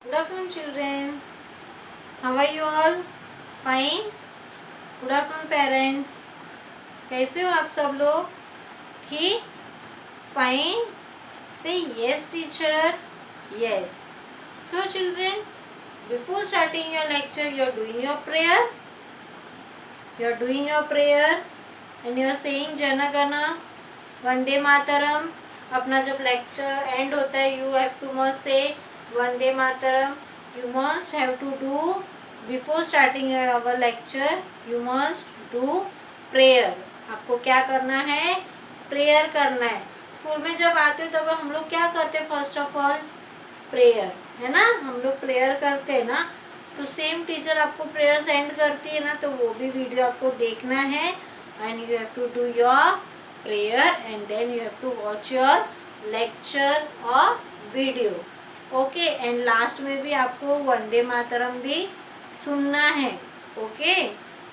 Good afternoon, children. How are you all? Fine. Good afternoon, parents. कैसे हो आप सब लोग? ठीक? Fine. Say yes, teacher. Yes. So, children, before starting your lecture, you are doing your prayer. You are doing your prayer, and you are saying Jana Gana, Vande Mataram. अपना जब lecture and होता है, you have to must say Vande Mataram. You must have to do before starting our lecture. You must do prayer. आपको क्या करना है? Prayer करना है. स्कूल में जब आते हो तब हम लोग क्या करते हैं? फर्स्ट ऑफ ऑल प्रेयर, है ना. हम लोग प्रेयर करते हैं ना. तो सेम टीचर आपको प्रेयर सेंड करती है ना, तो वो भी वीडियो आपको देखना है. And you have to do your prayer and then you have to watch your lecture और वीडियो. ओके. एंड लास्ट में भी आपको वंदे मातरम भी सुनना है. ओके.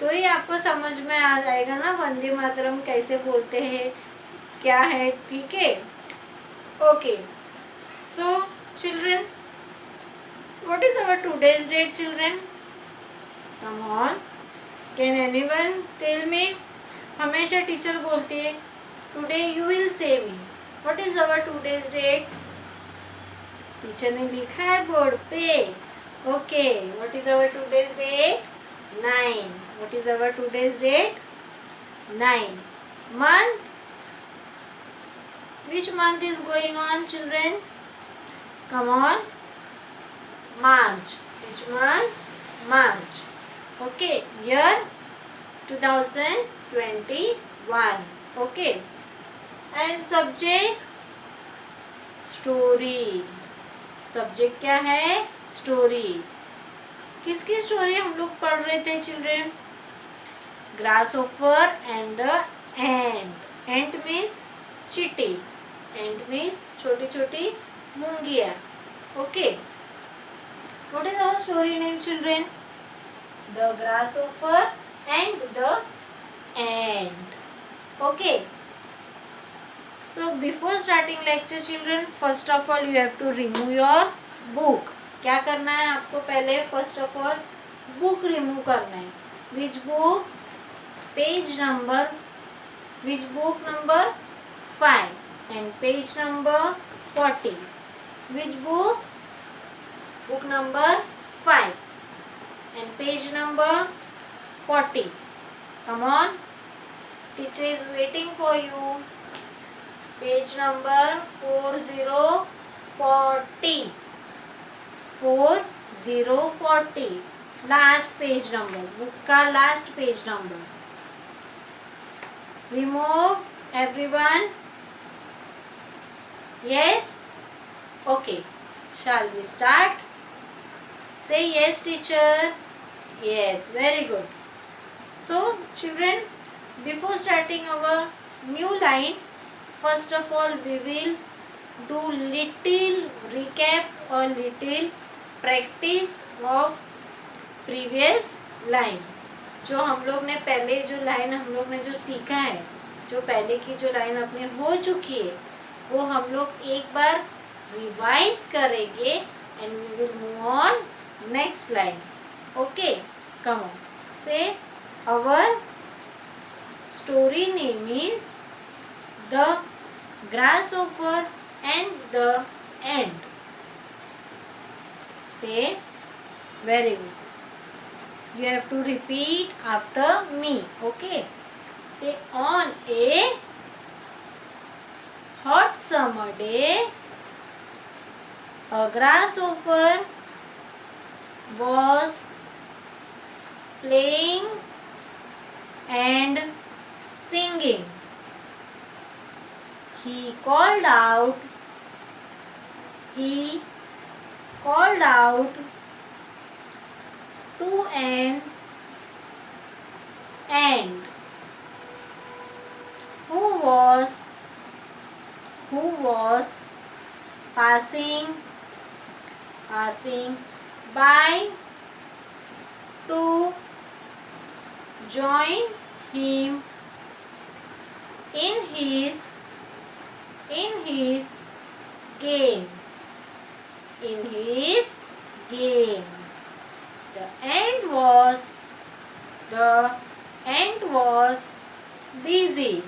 तो ये आपको समझ में आ जाएगा ना वंदे मातरम कैसे बोलते हैं, क्या है. ठीक है. Okay. So children, what is our today's date, children? Come on. Can anyone tell me? हमेशा टीचर बोलती है today you will say me. What is our today's date? Teacher ने लिखा है बोर्ड पे. Okay. What is our today's date? 9. What is our today's date? 9. Month? Which month is going on, children? Come on. March. Which month? March. Okay. Year 2021. Okay. And subject? Story. Subject क्या है? Story. किसकी story हम लोग पढ़ रहे थे children? Grasshopper and the ant. Ant means चींटी. Ant means छोटी छोटी मूंगिया. Okay. What is our story name, children? The grasshopper and the ant. Okay. So before starting lecture, children, first of all you have to remove your book. क्या करना है आपको? पहले first of all book remove करना है. Which book? Page number. Which book number? 5 and page number 40. Which book? Book number 5 and page number 40. Come on. Teacher is waiting for you. Page number 4040. 4040. Last page number. Book का last page number. Remove everyone. Yes? Okay. Shall we start? Say yes, teacher. Yes, very good. So, children, before starting our new line, first of all we will do little recap or little practice of previous line. जो हम लोग ने पहले जो line हम लोग ने जो सीखा है, जो पहले की जो लाइन अपनी हो चुकी है, वो हम लोग एक बार रिवाइज करेंगे and we will move on next line. Okay, come on. Say our story name is The Grasshopper and the Ant. Say very good. You have to repeat after me. Okay. Say on a hot summer day, a grasshopper was playing and singing. He called out to an ant who was passing by to join him in his game. game. The ant was busy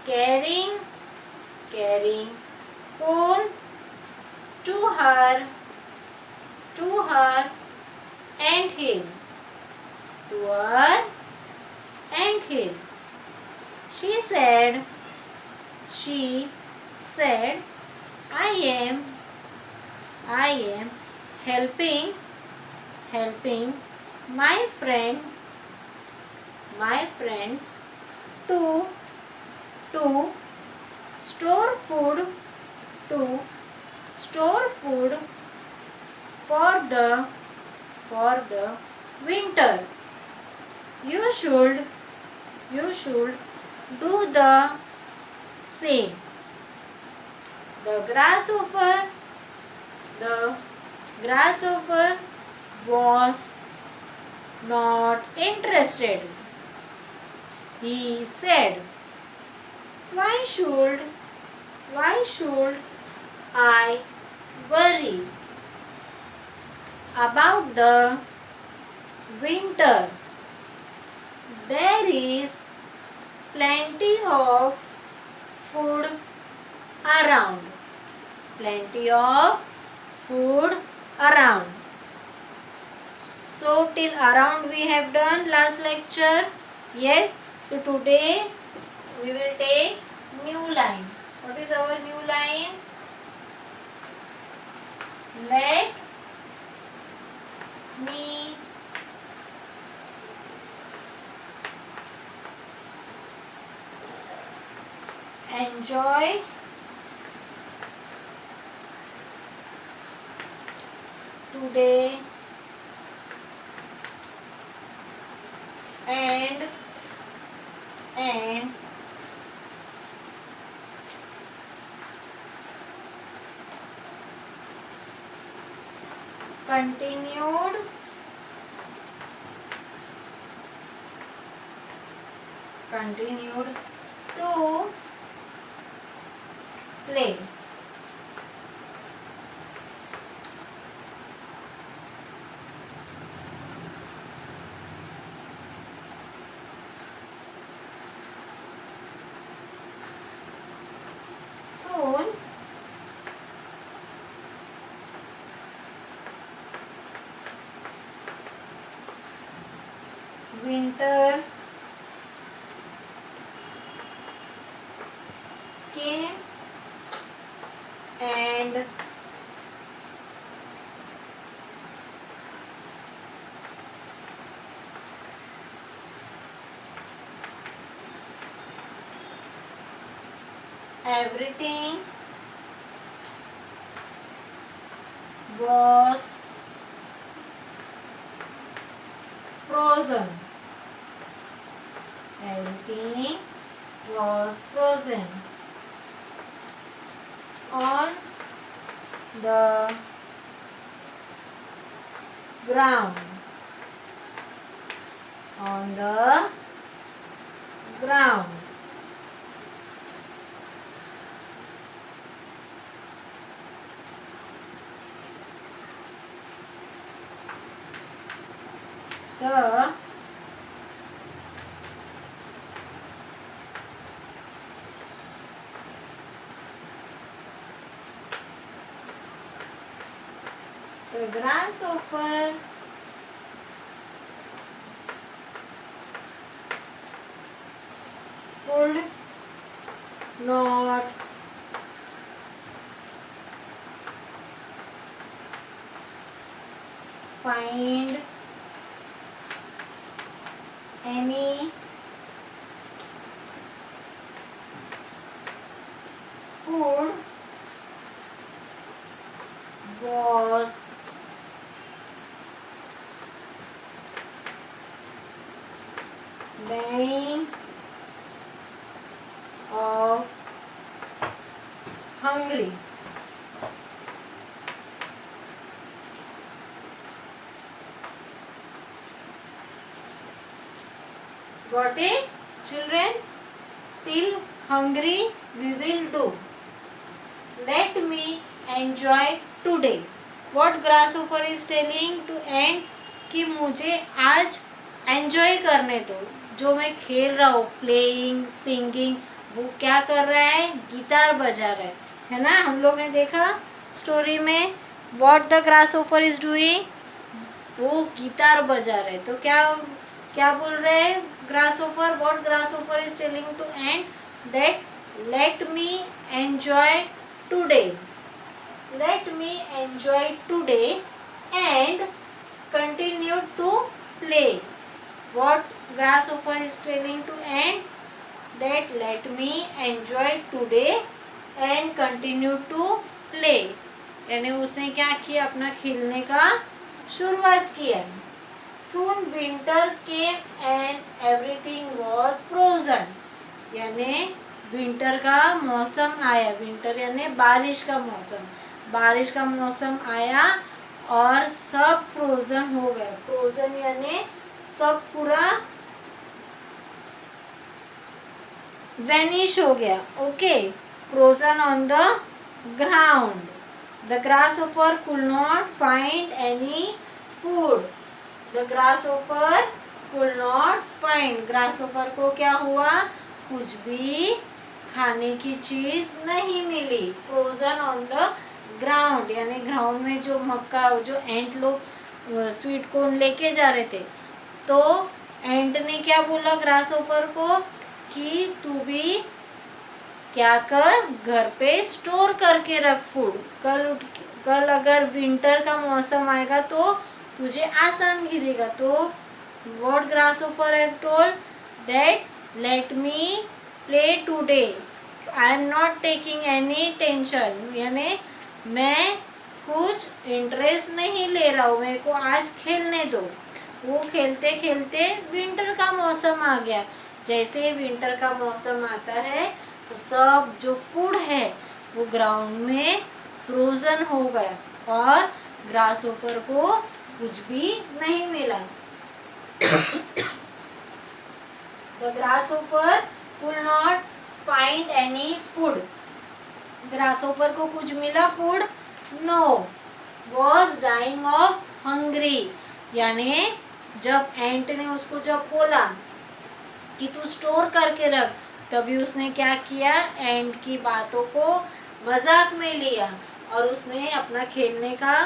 carrying coal to her ant hill. To her ant hill. She said, I am helping my friends to store food to store food for the winter. You should do the same. The grasshopper was not interested. He said, why should I worry about the winter? There is plenty of food around. Plenty of food around. So till around we have done last lecture. Yes. So today we will take new line. What is our new line? Let me enjoy today and continued to play. Soon winter came and everything was frozen. Everything was frozen on the ground. On the ground. The grasshopper could not find any food was dying of hungry. Got it, children? Till hungry we will do. Let me enjoy today. What grasshopper is telling to ant कि मुझे आज enjoy करने दो। जो मैं खेल रहा हूँ, प्लेइंग, सिंगिंग, वो क्या कर रहा है, गिटार बजा रहा है ना। हम लोग ने देखा स्टोरी में what the grasshopper is doing, वो गिटार बजा रहे। तो क्या क्या बोल रहे हैं grasshopper, what grasshopper is telling to ant that let me enjoy today, let me enjoy today and continue to play. What grasshopper is telling to ant, that let me enjoy today and continue to play. यानी उसने क्या किया, अपना खेलने का शुरुआत किया। Soon winter came and everything was frozen. यानी विंटर का मौसम आया, विंटर यानी बारिश का मौसम, बारिश का मौसम आया और सब फ्रोजन हो गए। फ्रोजन यानी सब पूरा वेनिश हो गया। Okay, frozen on the ground. The grasshopper could not find any food. The grasshopper could not find, grasshopper को क्या हुआ, कुछ भी खाने की चीज नहीं मिली। फ्रोजन ऑन द ग्राउंड यानी ग्राउंड में जो मक्का, जो एंट लोग स्वीट कॉर्न लेके जा रहे थे, तो एंट ने क्या बोला ग्रासहोफर को कि तू भी क्या कर, घर पे स्टोर करके रख फूड। कल अगर विंटर का मौसम आएगा तो तुझे आसान गिरेगा। तो what grasshopper have told, that let me play today, I am not taking any tension, यानी मैं कुछ इंटरेस्ट नहीं ले रहा हूँ, मेरे को आज खेलने दो। वो खेलते खेलते विंटर का मौसम आ गया। जैसे विंटर का मौसम आता है तो सब जो फूड है वो ग्राउंड में फ्रोजन हो गया और ग्रासहोफर को कुछ भी नहीं मिला। The grasshopper could not find any food. Grasshopper को कुछ मिला food, no, was dying of hungry. यानी जब एंट ने उसको जब बोला कि तू स्टोर करके रख, तभी उसने क्या किया, एंट की बातों को मजाक में लिया और उसने अपना खेलने का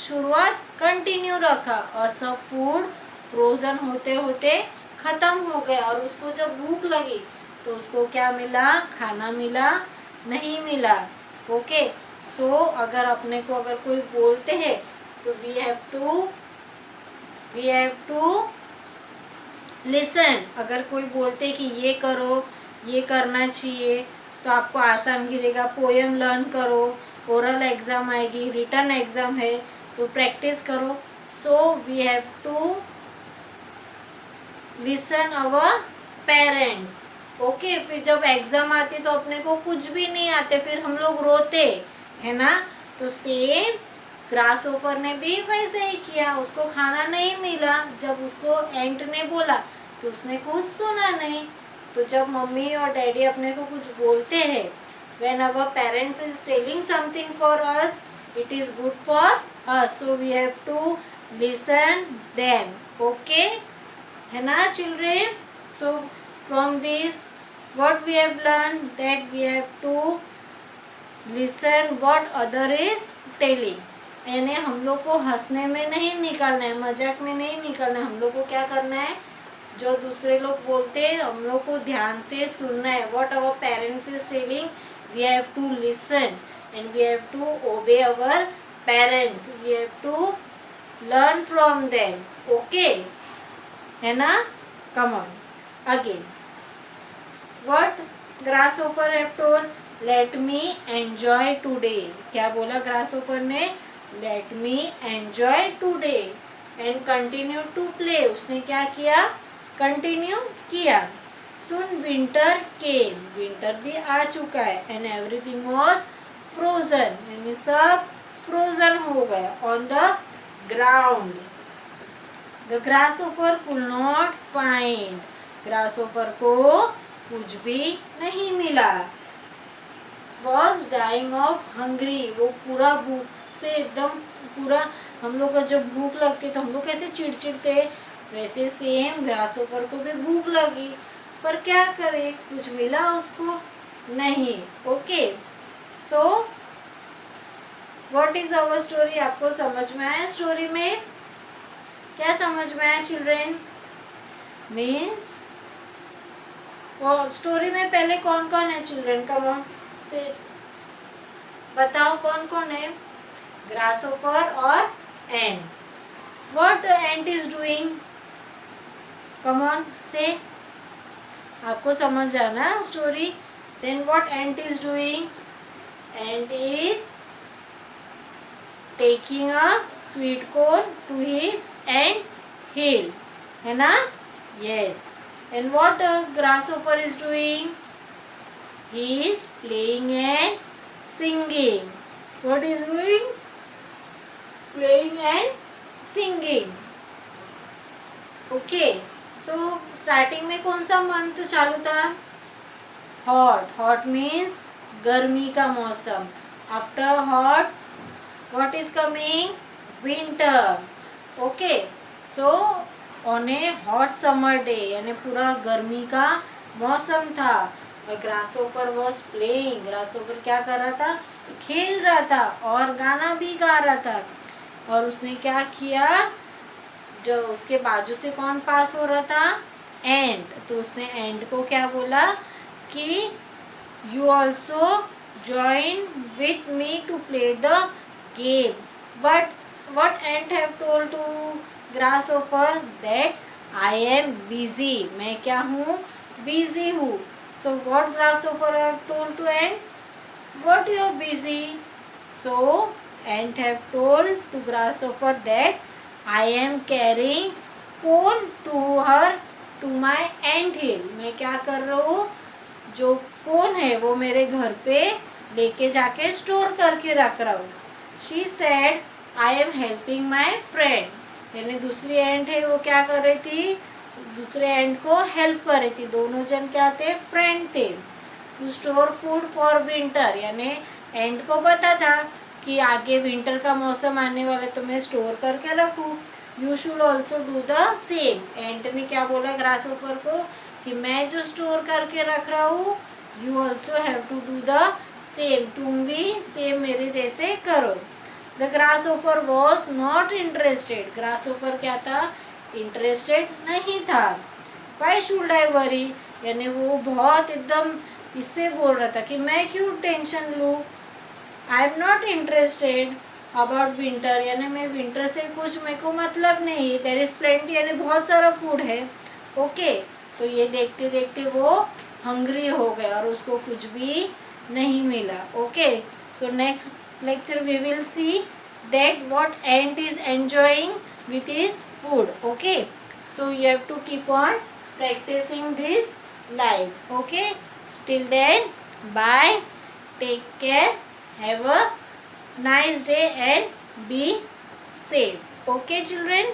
शुरुआत कंटिन्यू रखा और सब फूड फ्रोजन होते होते ख़त्म हो गया। और उसको जब भूख लगी तो उसको क्या मिला, खाना मिला नहीं मिला। ओके, सो अगर अपने को अगर कोई बोलते हैं तो वी हैव टू लिसन। अगर कोई बोलते कि ये करो, ये करना चाहिए, तो आपको आसान गिरेगा। पोएम लर्न करो, ओरल एग्ज़ाम आएगी, रिटन एग्ज़ाम है तो प्रैक्टिस करो। So we have to listen our parents. Okay, फिर जब एग्ज़ाम आती तो अपने को कुछ भी नहीं आते, फिर हम लोग रोते है ना। तो सेम ग्रासहोफर ने भी वैसे ही किया, उसको खाना नहीं मिला। जब उसको एंट ने बोला तो उसने कुछ सुना नहीं। तो जब मम्मी और डैडी अपने को कुछ बोलते हैं, when our parents is telling something for us, it is good for us, so we have to listen them. Okay, है ना children. So from this what we have learned, that we have to listen what other is telling। यानी हम लोग को हंसने में नहीं निकालना है, मजाक में नहीं निकालना है। हम लोग को क्या करना है, जो दूसरे लोग बोलते हैं हम लोग को ध्यान से सुनना है। what our parents is telling, we have to listen and we have to obey our parents, we have to learn from them। okay, है ना। come on again, what grasshopper have told, let me enjoy today। क्या बोला ग्रासहोफर ने, let me enjoy today and continue to play। उसने क्या किया, continue किया। soon winter came, winter भी आ चुका है, and everything was frozen, यानी सब फ्रोजन हो गया। on the ground, the grasshopper could not find, ग्रासहोफर को कुछ भी नहीं मिला। was dying of hungry, वो पूरा भूख से एकदम पूरा हम लोग को जब भूख लगती तो हम लोग कैसे चिड़चिड़ते, वैसे सेम ग्रासहोपर को भी भूख लगी, पर क्या करे, कुछ मिला उसको नहीं। Okay, so what is our story? आपको समझ में आया? स्टोरी में क्या समझ में आया चिल्ड्रेन? मीन्स वो स्टोरी में पहले कौन कौन है चिल्ड्रेन? कम ऑन से बताओ कौन कौन है? ग्रासहोपर और ant. What ant is doing? Come on से, आपको समझ आना story. Then what ant is doing? Ant is taking a sweet corn to his anthill, है ना? Yes. And what grasshopper is doing? He is playing and singing. What is doing? Playing and singing. Okay. So starting में कौन सा month चालू था? Hot. Hot means गर्मी का मौसम। After hot what is coming? Winter. Okay. So on a hot summer day, यानी पूरा गर्मी का मौसम था, ग्रासहोपर वॉज प्लेइंग। ग्रासहोपर क्या कर रहा था? खेल रहा था और गाना भी गा रहा था। और उसने क्या किया, जो उसके बाजू से कौन पास हो रहा था? एंट। तो उसने एंट को क्या बोला कि you also join with me to play the game. But what ant have told to grasshopper? That I am busy. मैं क्या हूँ? बिजी हूँ। So what grasshopper have told to ant? What you are busy? So ant have told to grasshopper that I am carrying cone to my ant hill. मैं क्या कर रहा हूँ? जो कोन है वो मेरे घर पे लेके जाके स्टोर करके रख रहा हूँ। She said I am helping my friend. यानी दूसरी एंट है वो क्या कर रही थी? दूसरे एंड को हेल्प कर रही थी। दोनों जन क्या थे? फ्रेंड थे। To store food for winter, यानी एंड को पता था कि आगे विंटर का मौसम आने वाला तो मैं स्टोर करके रखूँ। You should also do the same. Ant ने क्या बोला ग्रासहोपर को कि मैं जो स्टोर करके रख रहा हूँ, you also have to do the same. तुम भी सेम मेरे जैसे करो। The grasshopper was not interested. Grasshopper क्या था? इंटरेस्टेड नहीं था। वाई शुड आई वरी, यानी वो बहुत एकदम इससे बोल रहा था कि मैं क्यों टेंशन लूँ। आई am not interested about winter, यानी मैं विंटर से कुछ मेरे को मतलब नहीं। देयर इज प्लेंटी, यानी बहुत सारा फूड है। ओके, तो ये देखते देखते वो हंग्री हो गया और उसको कुछ भी नहीं मिला। Okay, so next lecture we will see that what ant is enjoying with his food. Okay, so you have to keep on practicing this live. Okay, so till then, bye, take care, have a nice day and be safe. Okay children.